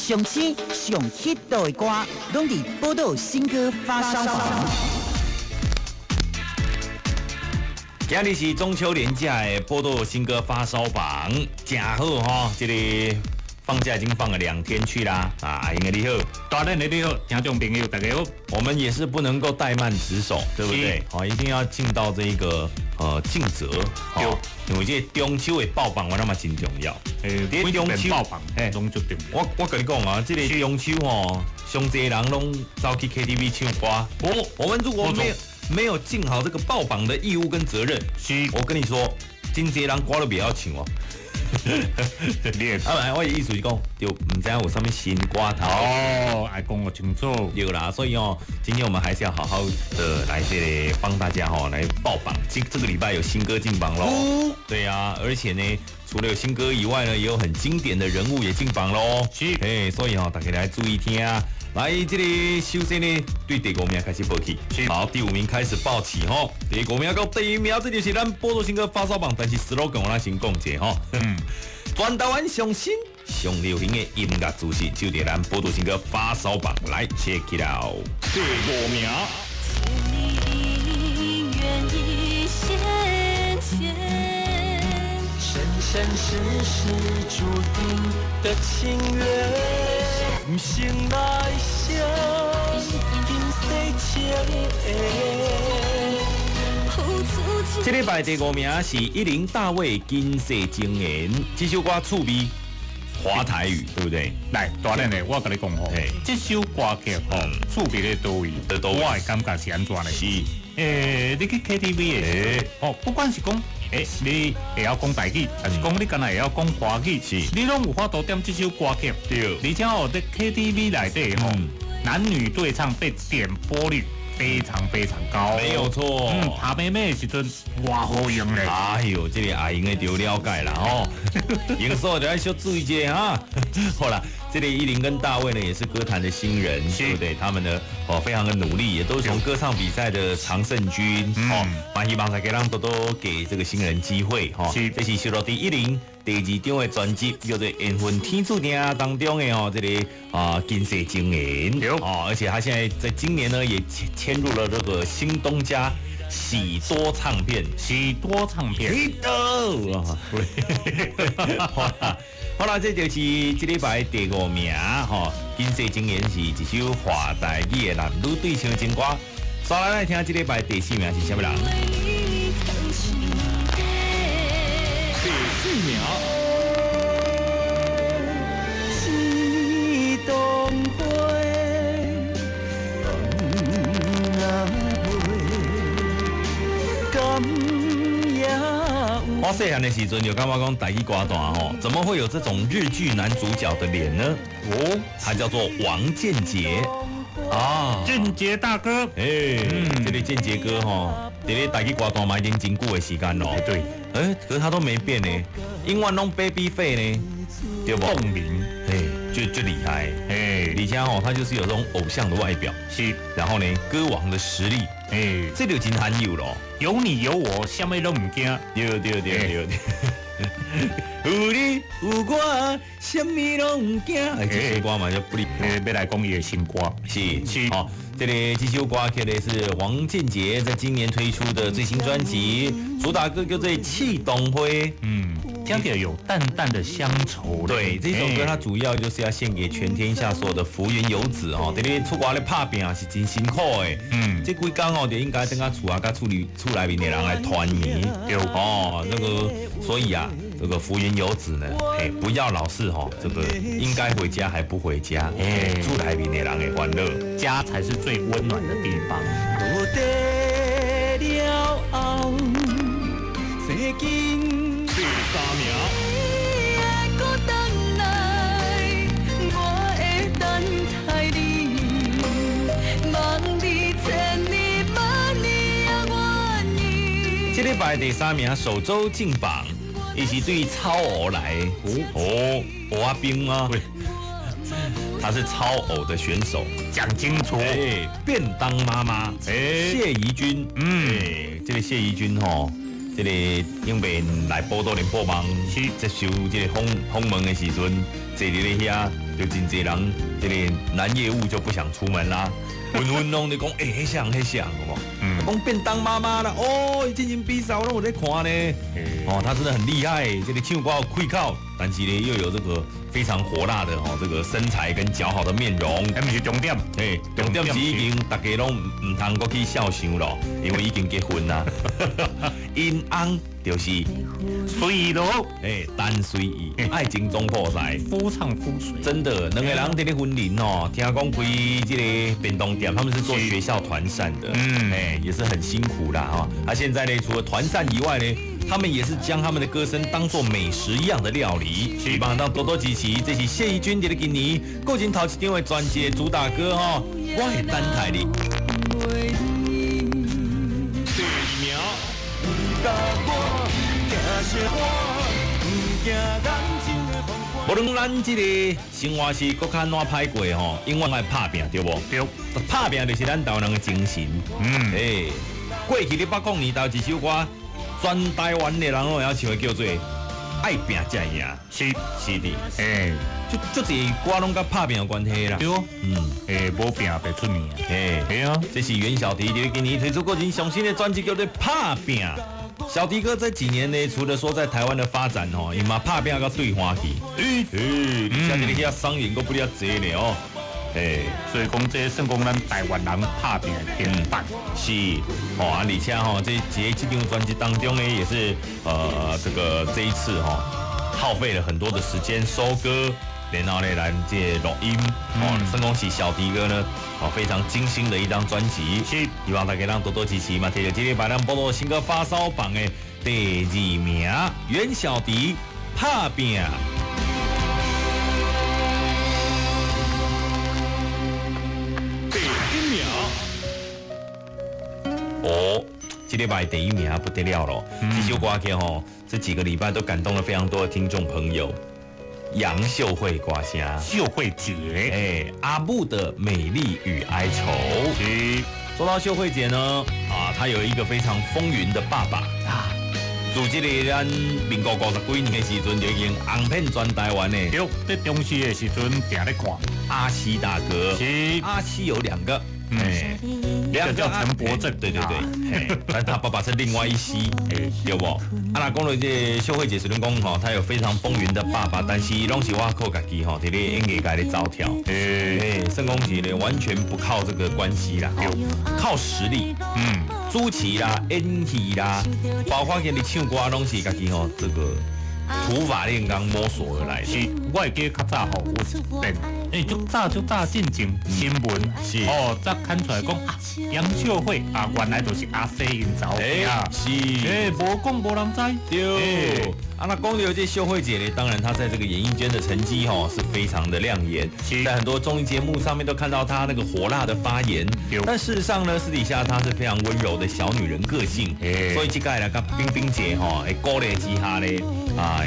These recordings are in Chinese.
上青上 hit 的歌，拢伫报道新歌发烧榜。今日是中秋连假的报道新歌发烧榜，真好哈！这里放假已经放了2天去啦，啊，应该你好，大家你好，听众朋友大家好。我们也是不能够怠慢职守，对不对？好，一定要尽到这一个尽责。好，因为这中秋的爆榜我那么真重要。中秋爆榜，拢最重要。我跟你讲啊，这个中秋哦，上济人拢走去 KTV 唱歌。哦，我们如果没有尽好这个爆榜的义务跟责任，我跟你说，真济人歌都不要唱哦。我的意思是讲，就唔知有上面新歌头哦，爱讲我清楚有啦，所以哦，今天我们还是要好好的来这里帮大家来爆榜。这个礼拜有新歌进榜喽，对呀，而且呢，除了有新歌以外呢，也有很经典的人物也进榜喽。所以大家来注意听啊。来，这里首先呢，对第5名开始报起，好，第5名开始报起哈。第5名到第1名，这就是咱报道新歌发烧榜，但是 slogan 我先讲一下哈。全台湾上新上流行的音乐资讯，就在咱报道新歌发烧榜来 check it out。第5名。生世世注定的情缘，心来相今世情这礼拜第5名是10大卫今世情缘，这首歌趣味华台语，对不对？来，大人呢，我跟你讲吼，这首歌曲吼，趣味在多位，我的感觉是安怎呢？是，你去 KTV 的，不管是讲。你会晓讲台语，还是讲你敢若会晓讲华语？是，你拢有法度点这首歌曲。对，而且在 KTV 内底男女对唱被点播率非常非常高。没有错。她妹妹的时阵，哇好用嘞！哎呦，这个阿英的就了解啦哦，营收就要小注意一下哈。好啦，这里依林跟大卫呢也是歌坛的新人，对不对？他们呢非常的努力，也都是从歌唱比赛的常胜军蛮希望大家让多多给这个新人机会哈。这是收到第10第2张的专辑，叫做《缘分天注定》当中的这里今世情缘而且他现在在今年呢也迁入了这个新东家喜多唱片，喜多唱片，好啦，这就是这礼拜第5名今世情缘是一首华台语的男女对唱情歌。再来听这礼拜第4名是什么人？第4名。我细汉的时阵就感觉讲台语歌坛怎么会有这种日剧男主角的脸呢？他叫做王建杰建杰大哥。这个建杰哥这个台语歌坛嘛已经真久的时间了。对，可是他都没变呢，永远拢 baby face 呢，对不？共鸣，就厉害，李佳他就是有这种偶像的外表，是，然后呢，歌王的实力，这就真罕有咯。有你有我，什么都唔惊。对。有你有我，什么都唔惊。这首歌嘛就不离。要来讲伊的新歌，是。这首歌曲呢是王建杰在今年推出的最新专辑，主打歌叫做《气动灰》。听起来有淡淡的乡愁。对，这首歌它主要就是要献给全天下所有的浮云游子这里出国来打拼是真辛苦的。这几天就应该等下厝跟厝内面的人来团圆。那个所以啊，这个浮云游子呢，不要老是这个应该回家还不回家，厝内面的人的欢乐，家才是最温暖的地方。落地了后，最近。第3名。这礼拜第3名首周进榜，伊是对超偶来偶阿兵吗？他是超偶的选手，讲清楚。便当妈妈，谢怡君，这个谢怡君这个永别来报道联播网去接受这个访问的时阵，坐伫咧遐，就真侪人这个男业务就不想出门啦。温拢你讲，迄像，好不？讲便当妈妈啦，哦，进行比赛，我都有在看呢。哦，他真的很厉害，这个唱歌有开口，但是呢又有这个非常火辣的这个身材跟姣好的面容。不是重点，重点是已经大家拢唔通搁去笑想咯，因为已经结婚啦。因翁就是随意咯，单随意，爱情总破塞，夫唱妇随。真的，两个人在咧婚礼哦，听讲开这个便当店，他们是做学校团膳的，也是很辛苦啦哈。现在呢，除了团膳以外呢，他们也是将他们的歌声当作美食一样的料理。希望让多多支持，这是谢怡君在咧今年过前头一张的专辑主打歌哈，我会等待你。无论咱这个生活是搁较哪歹过吼，永远爱打拼，对不？对，打拼就是咱台湾人的精神。过去的800年代一首歌，全台湾的人拢会晓唱的，叫做《爱拼才赢》。是的，就这歌拢甲打拼有关系啦。对，无拼白出名。这是袁小迪在今年推出过前上新的专辑，叫做《打拼》。小迪哥这几年呢，除了说在台湾的发展伊嘛打拼到对欢喜，像这个商演都不了济呢哦，所以讲这算讲咱台湾人打拼的典范。是而且这张专辑当中呢，也是这一次耗费了很多的时间收歌。然后呢，来这录音算讲是小迪哥呢，非常精心的一张专辑，希望大家让多多支持嘛。摕到今日把咱报道新歌发烧榜的第2名，袁小迪打拼。第1名，这礼拜第1名不得了了，这首歌曲这几个礼拜都感动了非常多的听众朋友。杨秀慧歌声，秀慧姐，阿布的美丽与哀愁。说到秀慧姐呢，她有一个非常风云的爸爸啊。自这个咱民国50几年的时阵就已经红遍全台湾呢。对，在中视的时阵定咧看阿西大哥，阿西有2个。一个叫陈柏正，对，但他爸爸是另外一西，对不？那讲到这秀慧姐时阵讲她有非常风云的爸爸，但是拢是我靠家己在咧演艺界咧走跳，算讲是咧完全不靠这个关系啦，靠实力，主持啦、演戏啦，包括跟你唱歌拢是家己这个土法炼钢摸索而来的。是，我会记较早有练。足早进前新闻是才看出来讲杨秀慧原来就是阿西因查某囝，是无讲无人知。对，那讲到这秀慧姐呢，当然她在这个演艺圈的成绩是非常的亮眼，在很多综艺节目上面都看到她那个火辣的发言。但事实上呢，私底下她是非常温柔的小女人个性，所以这个来跟冰冰姐鼓励之下呢，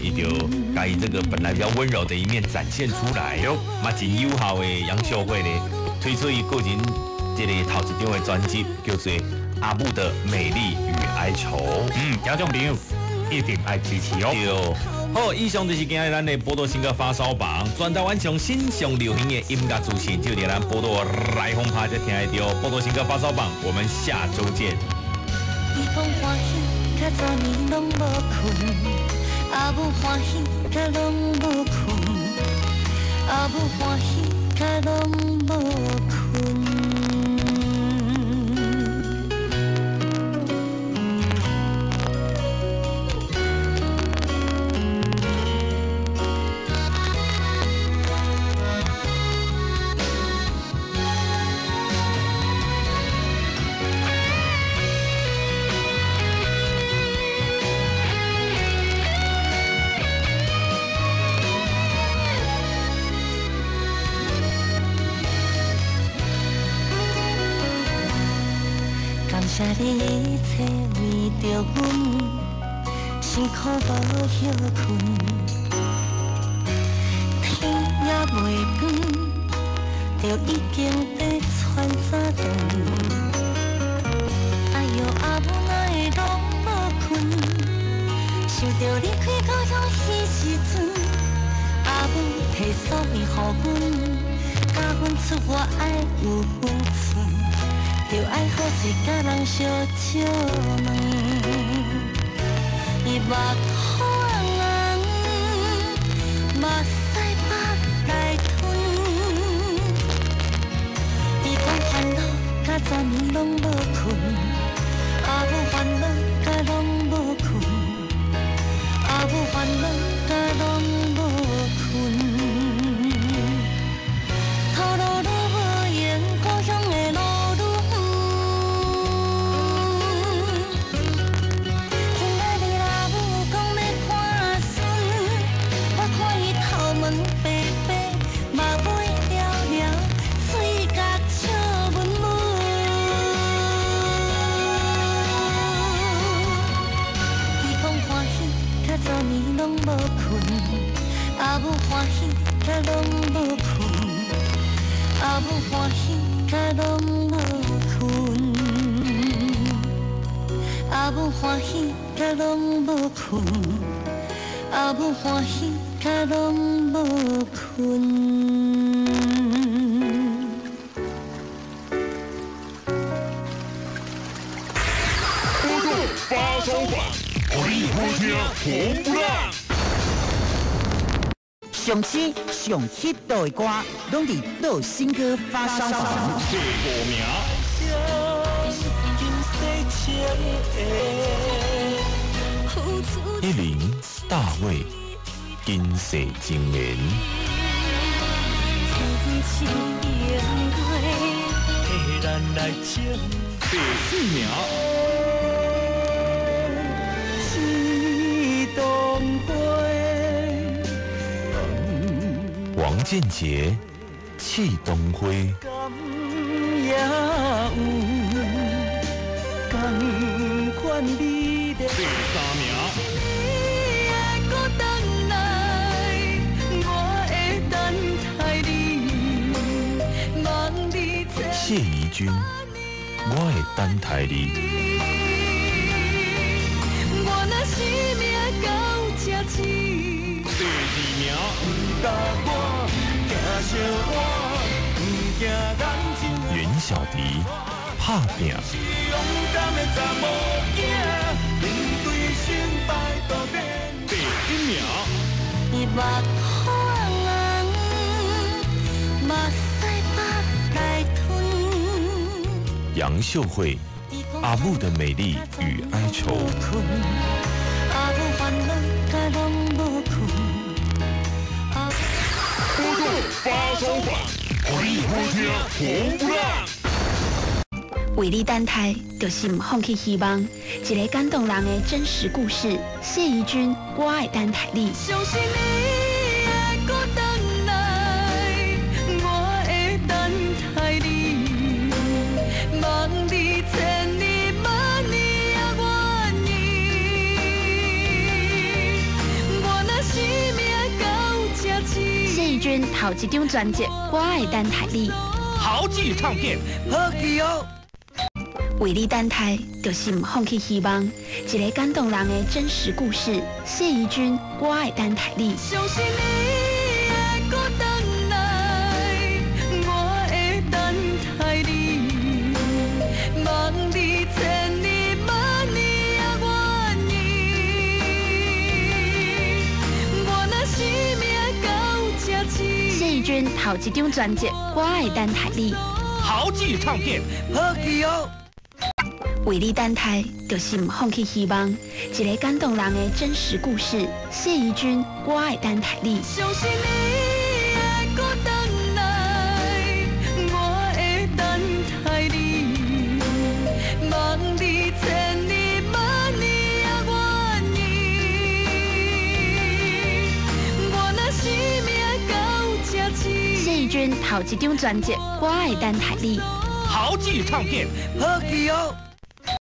伊就把这个本来比较温柔的一面展现出来。嘛真友好的杨秀慧呢，推出伊个人这个头一张的专辑，叫做《阿布的美丽与哀愁》。听众朋友一定爱支持哦。对，好，以上就是今日咱的波多新歌发烧榜，全台湾上新上流行的音乐主持人，就在咱波多来轰趴才听得到波多新歌发烧榜，我们下周见。阿母欢喜，甲拢无困；阿母欢喜，甲拢无困。谢你一切为着阮，辛苦无休困，天也袂光，就已经在穿早顿。哎哟，阿母哪会拢无困？所以予阮，教阮出我爱有分寸，着爱好势甲人相照问。伊目眶红，目屎腹来吞，伊讲烦恼甲昨暝拢无困，阿母烦恼甲拢无困，阿母烦恼甲拢无困。头路愈无闲，故乡的路愈远。亲爱的阿母讲要看孙，我看伊头毛白白，马尾撩撩，嘴角笑纹纹。伊讲欢喜，甲昨暝拢无困，阿母欢喜，甲拢无困，阿母欢喜，甲拢无困，阿母欢喜，甲拢无困，阿母欢喜，甲拢无困。波动发烧版，互你好听红不让。上次上 hit 的歌，拢伫倒新歌发烧榜。第5名。10大卫金色情缘。第4名。王建杰，气东辉。第3名。谢宜君，我会等待你。第2名。袁小迪，拍拼。第1名。伊目眶红，目屎腹来吞。杨秀慧，阿母的美丽与哀愁。阿母烦恼甲拢无困。波动发烧版，互你好听红不让。为你等待，就是唔放弃希望。一个感动人的真实故事。谢宜君，我爱等待你。相信你会搁等来，我会等待你，望你千年万年也愿意。我若生命到这时，谢宜君头一张专辑《我爱等待你》，豪记唱片。好记哦。为你等待，就是唔放弃希望。一个感动人的真实故事。谢宜君，我爱等待你。相信你会搁等来，我会等待你，望你千年万年也愿意。我若生命到这时，谢宜君头一张专辑《我爱等待你》，豪记唱片。好记哦。为你等待，就是唔放弃希望。一个感动人的真实故事。谢宜君，我爱等待你。相信你会搁等来，我会等待你，望你千年万年也愿意。我若生命到这时，谢宜君头一张专辑《我爱等待你》，豪记唱片。好记哦。